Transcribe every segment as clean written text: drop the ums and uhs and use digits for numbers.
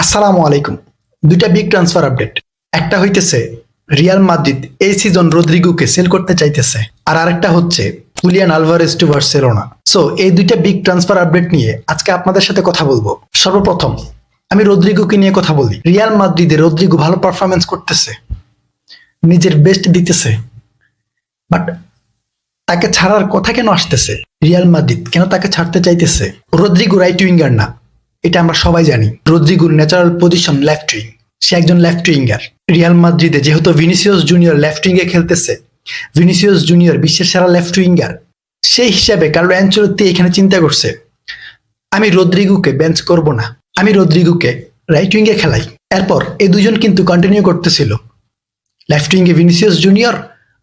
আসসালামু আলাইকুম। দুইটা বিগ ট্রান্সফার আপডেট। একটা হইতেছে রিয়াল মাদ্রিদ এই সিজন রদ্রিগোকে সেল করতে চাইতেছে, আর আরেকটা হচ্ছে Julian Alvarez to Barcelona. So এই দুইটা বিগ ট্রান্সফার আপডেট নিয়ে আজকে আপনাদের সাথে কথা বলবো। সর্বপ্রথম আমি রদ্রিগোকে নিয়ে কথা বলি। রিয়াল মাদ্রিদে রদ্রিগো ভালো পারফরমেন্স করতেছে, নিজের বেস্ট দিতেছে, বাট তাকে ছাড়ার কথা কেন আসতেছে? রিয়াল মাদ্রিদ কেন তাকে ছাড়তে চাইতেছে? রদ্রিগো রাইট উইঙ্গার না, এটা আমরা সবাই জানি। রদ্রিগোর ন্যাচারাল পজিশন লেফট উইং, সে একজন লেফট উইঙ্গার। রিয়াল মাদ্রিদে যেহেতু ভিনিসিয়াস জুনিয়র লেফট উইঙ্গে খেলতেছে, ভিনিসিয়াস জুনিয়র বিশ্বের সেরা লেফট উইঙ্গার, সেই হিসাবে কার্লো অ্যানচেলত্তি এখানে চিন্তা করছে আমি রদ্রিগোকে বেঞ্চ করব না, আমি রদ্রিগোকে রাইট উইঙ্গে খেলাই। এরপর এই দুজন কিন্তু কন্টিনিউ করতেছিল, লেফট উইঙ্গে ভিনিসিয়াস জুনিয়র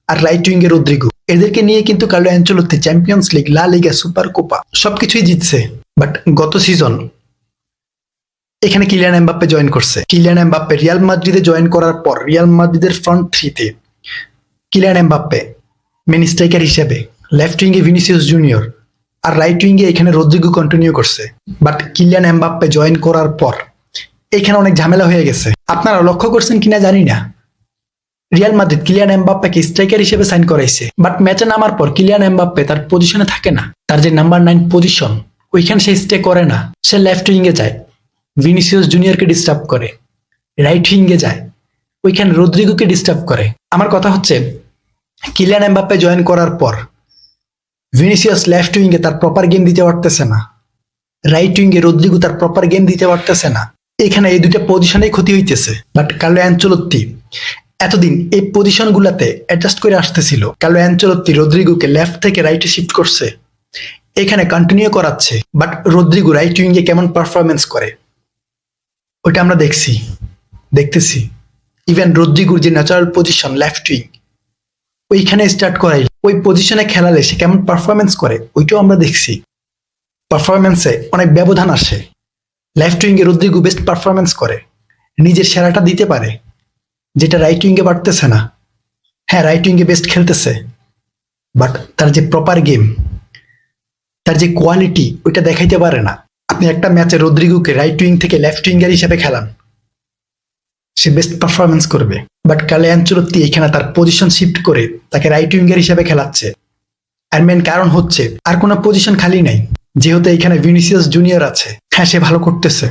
আর রাইট উইঙ্গে রদ্রিগো। এদেরকে নিয়ে কিন্তু কার্লো অ্যানচেলত্তি চ্যাম্পিয়ন্স লিগ, লা লিগা, সুপার কোপা সবকিছুই জিতছে। বাট গত সিজন এখানে কিলিয়ান এমবাপ্পে জয়েন করছে। কিলিয়ান এমবাপ্পে রিয়াল মাদ্রিদে জয়েন করার পর রিয়াল মাদ্রিদের ফ্রন্ট থ্রিতে কিলিয়ান এমবাপ্পে মেন স্ট্রাইকার হিসেবে, লেফট উইঙ্গে ভিনিসিয়াস জুনিয়র আর রাইট উইঙ্গে এখানে রদ্রিগো কন্টিনিউ করছে। বাট কিলিয়ান এমবাপ্পে জয়েন করার পর এখানে অনেক ঝামেলা হয়ে গেছে। আপনারা লক্ষ্য করছেন কিনা জানি না, রিয়াল মাদ্রিদ কিলিয়ান এমবাপ্পেকে স্ট্রাইকার হিসেবে সাইন করাইছে, বাট ম্যাচে নামার পর কিলিয়ান এমবাপ্পে তার পজিশনে থাকে না। তার যে নাম্বার 9 পজিশন, ওইখানে সে স্টে করে না, সে লেফট উইঙ্গে যায়, ভিনিসিয়াস জুনিয়রকে ডিস্টার্ব করে, রাইট উইঙ্গে যায়, ওইখানে রদ্রিগোকে ডিস্টার্ব করে। আমার কথা হচ্ছে কিলিয়ান এমবাপ্পে জয়েন করার পর ভিনিসিয়াস লেফট উইঙ্গে তার প্রপার গেম দিতে পারতেছে না, রাইট উইঙ্গে রদ্রিগো তার প্রপার গেম দিতে পারতেছে না। এখানে এই দুইটা পজিশনেই ক্ষতি হইতেছে। বাট কার্লো অ্যানচেলত্তি এতদিন এই পজিশন গুলাতে অ্যাডজাস্ট করে আসতেছিল। কার্লো অ্যানচেলত্তি রদ্রিগোকে লেফট থেকে রাইটে শিফট করছে, এখানে কন্টিনিউ করাচ্ছে। বাট রদ্রিগো রাইট উইঙ্গে কেমন পারফরমেন্স করে ওইটা আমরা দেখতেছি। ইভেন রদ্রিগোর যে ন্যাচারাল পজিশন লেফট উইং, ওইখানে স্টার্ট করাই, ওই পজিশনে খেলালে সে কেমন পারফরমেন্স করে ওইটাও আমরা দেখছি। পারফরমেন্সে অনেক ব্যবধান আসে। লেফট উইঙ্গে রদ্রিগো বেস্ট পারফরমেন্স করে, নিজের সেরাটা দিতে পারে, যেটা রাইট উইঙ্গে পারতেছে না। হ্যাঁ, রাইট উইঙ্গে বেস্ট খেলতেছে, বাট তার যে প্রপার গেম, তার যে কোয়ালিটি, ওইটা দেখাইতে পারে না। আপনি একটা ম্যাচে রদ্রিগোকে রাইট উইং থেকে লেফট উইঙ্গার হিসেবে খেলান, সে বেস্ট পারফরমেন্স করবে। বাট কার্লো অ্যানচেলত্তি এখানে তার পজিশন শিফট করে তাকে রাইট উইঙ্গার হিসেবে খেলাচ্ছে। আর মেন কারণ হচ্ছে আর কোনো পজিশন খালি নাই, যেহেতু এখানে ভিনিসিয়াস জুনিয়র আছে। হ্যাঁ, সে ভালো করতেছে,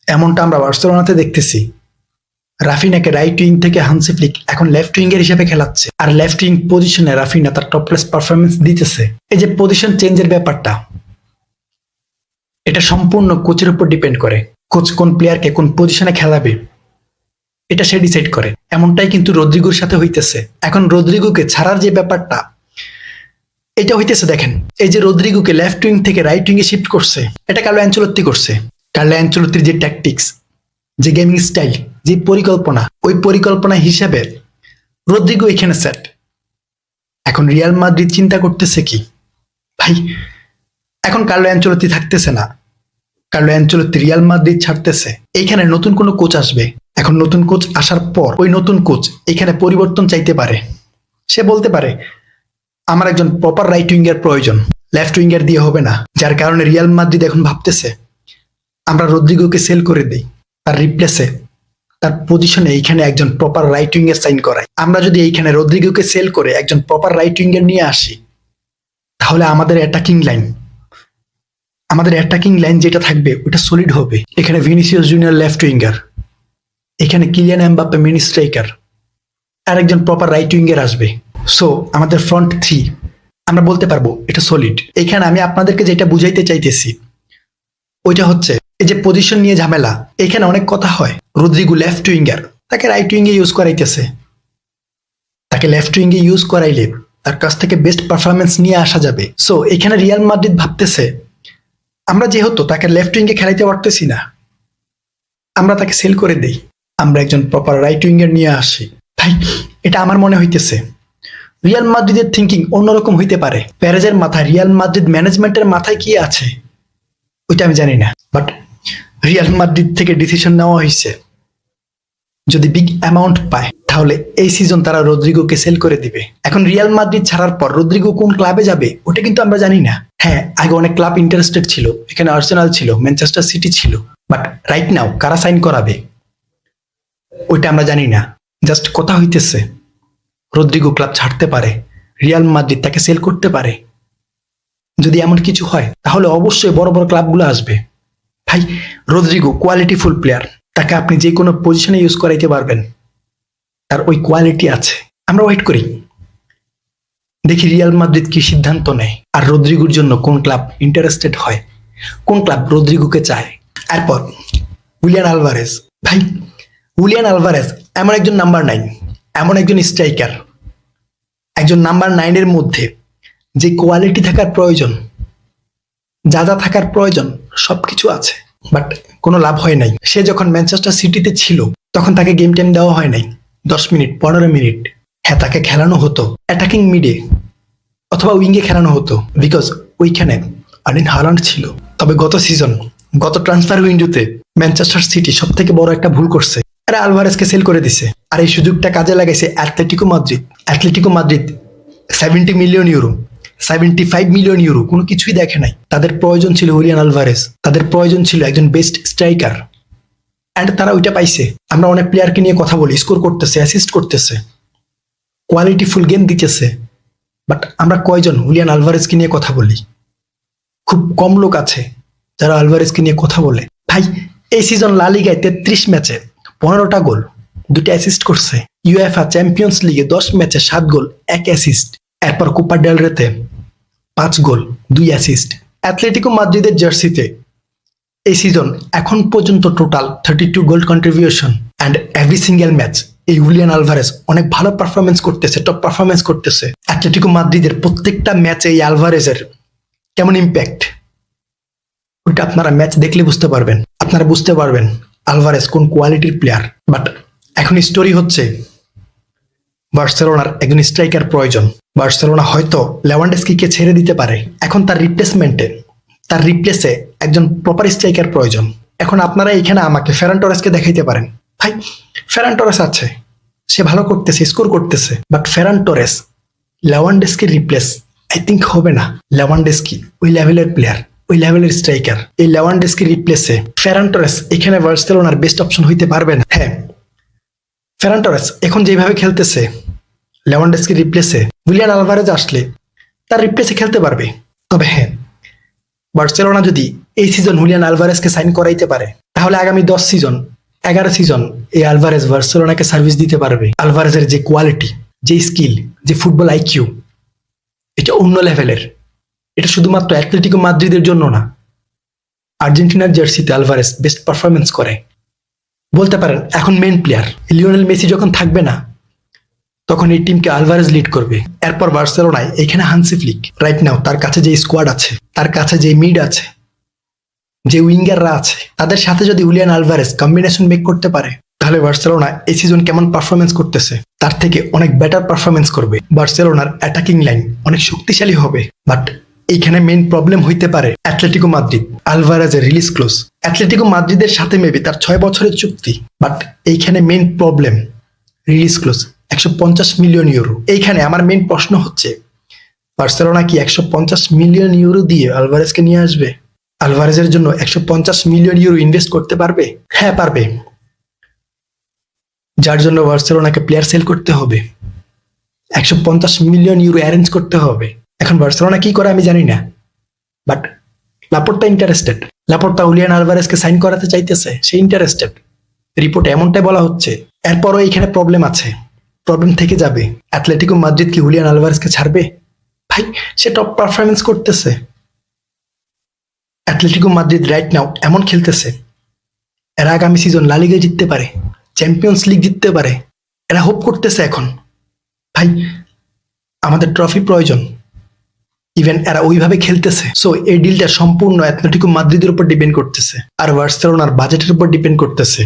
এমনটা আমরা বার্সেলোনাতে দেখতেছি। রাফিনাকে রাইট উইং থেকে হানসি ফ্লিক এখন লেফট উইঙ্গার হিসেবে খেলাচ্ছে, আর লেফট উইং পজিশনে রাফিনা তার টপলেস পারফরমেন্স দিতেছে। এই যে পজিশন চেঞ্জের ব্যাপারটা, এটা সম্পূর্ণ কোচের উপর ডিপেন্ড করে। কোচ কোন প্লেয়ারকে কোন পজিশনে খেলাবে এটা সে ডিসাইড করে। এমনটাই কিন্তু রদ্রিগোর সাথে হইতেছে। এখন রদ্রিগোকে ছাড়ার যে ব্যাপারটা, এটা হইতেছে দেখেন, এই যে রদ্রিগোকে লেফট উইং থেকে রাইট উইং এ শিফট করছে, এটা কার্লো অ্যানচেলত্তি করছে। কার্লো অ্যানচেলত্তির যে ট্যাকটিক্স, যে গেমিং স্টাইল, যে পরিকল্পনা, ওই পরিকল্পনা হিসেবে রদ্রিগো এখানে সেট। এখন রিয়াল মাদ্রিদ চিন্তা করতেছে কি, ভাই এখন কার্লো অ্যানচেলত্তি থাকতেছে না, কার্লো অ্যানচেলত্তি রিয়াল মাদ্রিদ ছাড়তেছে, এইখানে নতুন কোনো কোচ আসবে। এখন নতুন কোচ আসার পর ওই নতুন কোচ এখানে পরিবর্তন চাইতে পারে। সে বলতে পারে আমার একজন প্রপার রাইট উইঙ্গার প্রয়োজন, লেফট উইঙ্গার দিয়ে হবে না। যার কারণে রিয়াল মাদ্রিদ এখন ভাবতেছে আমরা রদ্রিগোকে সেল করে দিই, তার রিপ্লেসে, তার পজিশনে এইখানে একজন প্রপার রাইট উইঙ্গার সাইন করাই। আমরা যদি এইখানে রদ্রিগোকে সেল করে একজন প্রপার রাইট উইঙ্গার নিয়ে আসি, তাহলে আমাদের অ্যাটাকিং লাইন যেটা থাকবে ওটা সলিড হবে। এখানে ভিনিসিয়াস জুনিয়র লেফট উইঙ্গার, এখানে কিলিয়ান এমবাপ্পে মিনি স্ট্রাইকার, আর একজন প্রপার রাইট উইঙ্গার আসবে। সো আমাদের ফ্রন্ট থ্রি আমরা বলতে পারবো এটা সলিড। এখানে আমি আপনাদেরকে যেটা বুঝাইতে চাইতেছি ওইটা হচ্ছে এই যে পজিশন নিয়ে ঝামেলা, এখানে অনেক কথা হয়। রদ্রিগো লেফট উইঙ্গার, তাকে রাইট উইঙ্গে ইউজ করাইতেছে, তাকে লেফট উইঙ্গে ইউজ করাইলে তার কাছ থেকে বেস্ট পারফরমেন্স নিয়ে আসা যাবে। সো এখানে রিয়াল মাদ্রিদ ভাবতেছে আমরা যেহেতু তাকে লেফট উইঙ্গে খেলাইতে পারতেছি না, আমরা তাকে সেল করে দেই, আমরা একজন প্রপার রাইট উইঙ্গার নিয়ে আসি। ভাই এটা আমার মনে হইতেছে রিয়াল মাদ্রিদের থিঙ্কিং অন্যরকম হইতে পারে। প্যারেজের মাথায়, রিয়াল মাদ্রিদ ম্যানেজমেন্টের মাথায় কি আছে ওইটা আমি জানি না, বাট রিয়াল মাদ্রিদ থেকে ডিসিশন নেওয়া হয়েছে যদি বিগ অ্যামাউন্ট পায় তাহলে এই সিজন তারা রদ্রিগোকে সেল করে দিবে। এখন রিয়াল মাদ্রিদ ছাড়ার পর রদ্রিগো কোন ক্লাবে যাবে ওটা কিন্তু আমরা জানি না। হ্যাঁ, আগে অনেক ক্লাব ইন্টারেস্টেড ছিল, এখানে আর্সেনাল ছিল, ম্যানচেস্টার সিটি ছিল, বাট রাইট নাও কারা সাইন করাবে ওইটা আমরা জানি না। জাস্ট কথা হইতেছে রদ্রিগো ক্লাব ছাড়তে পারে, রিয়াল মাদ্রিদ তাকে সেল করতে পারে। যদি এমন কিছু হয় তাহলে অবশ্যই বড় বড় ক্লাবগুলো আসবে। ভাই রদ্রিগো কোয়ালিটিফুল প্লেয়ার, তাকে আপনি যে কোনো পজিশনে ইউজ করাইতে পারবেন, তার ওই কোয়ালিটি আছে। আমরা ওয়েট করি, দেখি রিয়াল মাদ্রিদ কি সিদ্ধান্ত নেয়, আর রদ্রিগোর জন্য কোন ক্লাব ইন্টারেস্টেড হয়, কোন ক্লাব রদ্রিগোকে চায়। এরপর উলিয়ান আলভারেজ। ভাই উলিয়ান আলভারেজ এমন একজন নাম্বার 9, এমন একজন স্ট্রাইকার, একজন নাম্বার 9-এর মধ্যে যে কোয়ালিটি থাকার প্রয়োজন, যা যা থাকার প্রয়োজন সবকিছু আছে, বাট কোনো লাভ হয় নাই। সে যখন ম্যানচেস্টার সিটিতে ছিল তখন তাকে গেম টাইম দেওয়া হয় নাই, 10 মিনিট 15 মিনিট। হ্যাঁ, তাকে খেলানো হতো অ্যাটাকিং মিডে অথবা উইঙ্গে খেলানো হতো, বিকজ ওইখানে আর্লিং হালান্ড ছিল। তবে গত ট্রান্সফার উইন্ডোতে ম্যানচেস্টার সিটি সব থেকে বড় একটা ভুল করছে, এরা আলভারেজকে সেল করে দিছে। আর এই সুযোগটা কাজে লাগাইছে Atletico Madrid 70 million euro, 75 million euro কোনো কিছুই দেখে নাই। তাদের প্রয়োজন ছিল হুলিয়ান আলভারেজ, তাদের প্রয়োজন ছিল একজন বেস্ট স্ট্রাইকার, অ্যান্ড তারা ওইটা পাইছে। আমরা অনেক প্লেয়ারকে নিয়ে কথা বলি, স্কোর করতেছে, অ্যাসিস্ট করতেছে, কোয়ালিটিফুল গেম দিতেছে, বাট আমরা কয়জন হুলিয়ান আলভারেজকে নিয়ে কথা বলি? খুব কম লোক আছে যারা আলভারেজকে নিয়ে কথা বলে। ভাই এই সিজন লা লিগায় 33 ম্যাচে 15টা গোল, 2টা অ্যাসিস্ট করছে। ইউএফএ চ্যাম্পিয়ন্স লিগে 10 ম্যাচে 7 গোল 1 অ্যাসিস্ট। এরপর কোপা ডেল রেতে 5 গোল 2 অ্যাসিস্ট। অ্যাথলেটিকো মাদ্রিদের জার্সিতে এই সিজন এখন পর্যন্ত total 32 goal contribution, and every single match এই হুলিয়ান আলভারেজ অনেক ভালো পারফরমেন্স করতেছে, টপ পারফরমেন্স করতেছে। অ্যাথলেটিকো মাদ্রিদের প্রত্যেকটা ম্যাচে এই আলভারেজের কেমন ইম্প্যাক্ট, ওইটা আপনারা ম্যাচ দেখলে বুঝতে পারবেন, আপনারা বুঝতে পারবেন আলভারেজ কোন কোয়ালিটির প্লেয়ার। বাট এখন স্টোরি হচ্ছে বার্সেলোনার একজন স্ট্রাইকার প্রয়োজন। বার্সেলোনা হয়তো লেভানডস্কিকে ছেড়ে দিতে পারে, এখন তার রিপ্লেসে একজন প্রপার স্ট্রাইকার প্রয়োজন। এখন আপনারা এখানে আমাকে ফেরান টরেসকে দেখাইতে পারেন, ভাই ফেরান টরেস আছে, সে ভালো করতেছে, স্কোর করতেছে, বাট ফেরান টরেস লেভানডস্কির রিপ্লেস আই থিঙ্ক হবে না। লেভানডস্কি ওই লেভেলের প্লেয়ার, ওই লেভেলের স্ট্রাইকার, এই লেভানডস্কির রিপ্লেসে ফেরান টরেস এখানে বার্সেলোনার বেস্ট অপশন হইতে পারবে না। হ্যাঁ, ফেরান টরেস এখন যেভাবে খেলতেছে লেভানডস্কির রিপ্লেসে হুলিয়ান আলভারেজ আসলে তার রিপ্লেসে খেলতে পারবে। তবে হ্যাঁ, বার্সেলোনা যদি এই সিজন হুলিয়ান আলভারেজকে সাইন করাইতে পারে তাহলে আগামী 10 সিজন 11 সিজন এই আলভারেজ বার্সেলোনাকে সার্ভিস দিতে পারবে। আলভারেজের যে কোয়ালিটি, যে স্কিল, যে ফুটবল আইকিউ, এটা অন্য লেভেলের। এটা শুধুমাত্র অ্যাথলেটিকো মাদ্রিদের জন্য না, আর্জেন্টিনার জার্সিতে আলভারেজ বেস্ট পারফরমেন্স করে। বলতে পারেন এখন মেইন প্লেয়ার লিওনেল মেসি যখন থাকবে না তখন এই টিমকে আলভারেজ লিড করবে। এরপর বার্সেলোনায় এখানে হান্সি ফ্লিক রাইট নাও, তার কাছে যে স্কোয়াড আছে, তার কাছে যে মিড আছে, যে উইঙ্গাররা আছে, তাদের সাথে যদি হুলিয়ান আলভারেজ কম্বিনেশন মেক করতে পারে তাহলে বার্সেলোনা এই সিজন কেমন পারফরমেন্স করতেছে তার থেকে অনেক বেটার পারফরমেন্স করবে। বার্সেলোনার অ্যাটাকিং লাইন অনেক শক্তিশালী হবে। বাট এইখানে মেইন প্রবলেম হইতে পারে অ্যাথলেটিকো মাদ্রিদ, আলভারেজের রিলিজ ক্লোজ। অ্যাথলেটিকো মাদ্রিদের সাথে মেবি তার 6 বছরের চুক্তি, বাট এইখানে main problem release clause 150 million euro. এইখানে আমার মেইন প্রশ্ন হচ্ছে বার্সেলোনা কি 150 মিলিয়ন ইউরো দিয়ে আলভারেজকে নিয়ে আসবে? আলভারেজের জন্য 150 মিলিয়ন ইউরো ইনভেস্ট করতে পারবে? হ্যাঁ পারবে, যার জন্য বার্সেলোনাকে প্লেয়ার সেল করতে হবে, 150 মিলিয়ন ইউরো অ্যারেঞ্জ করতে হবে। এখন বার্সেলোনা কি করে আমি জানি না, but Laporta interested. Laporta Julian আলভারেজকে সাইন করাতে চাইতেছে, সে ইন্টারেস্টেড, রিপোর্টে এমনটাই বলা হচ্ছে। এরপরও এখানে প্রবলেম আছে, প্রবলেম থেকে যাবে। অ্যাথলেটিকো মাদ্রিদ কি হুলিয়ান আলভারেজকে ছাড়বে? ভাই সে টপ পারফরমেন্স করতেছে। অ্যাথলেটিকো মাদ্রিদ রাইট নাও এমন খেলতেছে, এরা আগামী সিজন লা লিগা জিততে পারে, চ্যাম্পিয়ন্স লিগ জিততে পারে, এরা হোপ করতেছে এখন। ভাই আমাদের ট্রফি প্রয়োজন, ইভেন এরা ওইভাবে খেলতেছে। সো এই ডিলটা সম্পূর্ণ অ্যাথলেটিকো মাদ্রিদের উপর ডিপেন্ড করতেছে আর বার্সেলোনার বাজেটের উপর ডিপেন্ড করতেছে।